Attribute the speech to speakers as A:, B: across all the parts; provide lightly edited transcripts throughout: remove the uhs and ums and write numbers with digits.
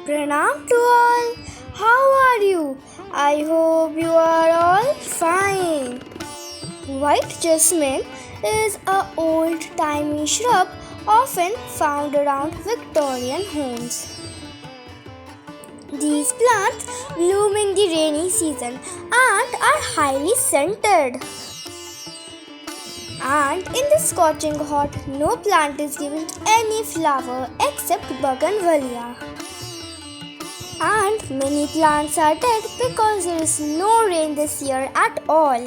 A: Pranam to all. How are you? I hope you are all fine. White jasmine is a old-timey shrub often found around Victorian homes. These plants bloom in the rainy season and are highly scented. And in the scorching hot, no plant is giving any flower except bougainvillea. And many plants are dead because there is no rain this year at all.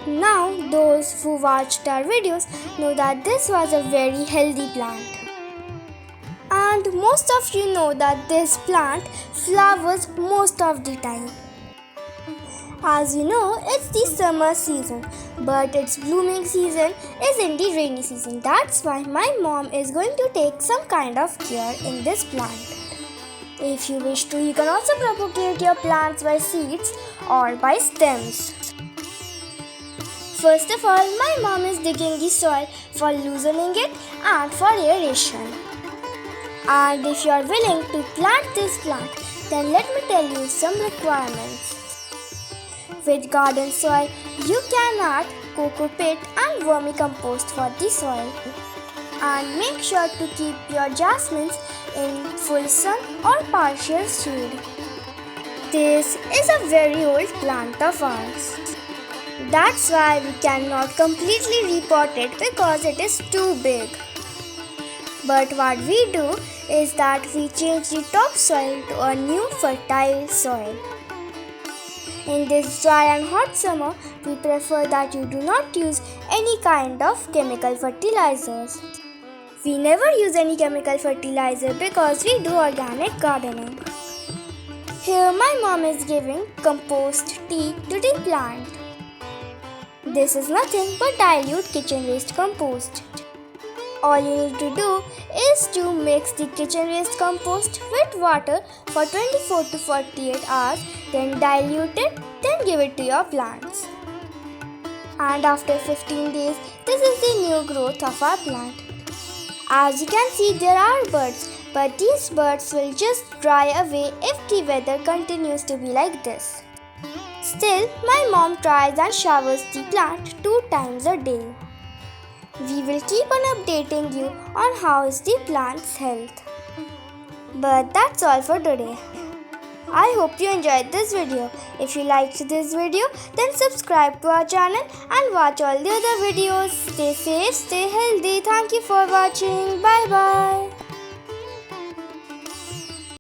A: Now, those who watched our videos know that this was a very healthy plant. And most of you know that this plant flowers most of the time. As you know, it's the summer season, but its blooming season is in the rainy season. That's why my mom is going to take some kind of care in this plant. If you wish to, you can also propagate your plants by seeds or by stems. First of all, my mom is digging the soil for loosening it and for aeration. And if you are willing to plant this plant, then let me tell you some requirements. With garden soil, you can add coco peat and vermicompost for the soil. And make sure to keep your jasmines in full sun or partial shade. This is a very old plant of ours. That's why we cannot completely repot it because it is too big. But what we do is that we change the topsoil to a new fertile soil. In this dry and hot summer, we prefer that you do not use any kind of chemical fertilizers. We never use any chemical fertilizer because we do organic gardening. Here my mom is giving compost tea to the plant. This is nothing but dilute kitchen waste compost. All you need to do is to mix the kitchen waste compost with water for 24 to 48 hours, then dilute it, then give it to your plants. And after 15 days, this is the new growth of our plant. As you can see, there are birds, but these birds will just dry away if the weather continues to be like this. Still, my mom tries and showers the plant 2 times a day. We will keep on updating you on how is the plant's health. But that's all for today. I hope you enjoyed this video. If you liked this video, then subscribe to our channel and watch all the other videos. Stay safe, stay healthy. Thank you for watching. Bye bye.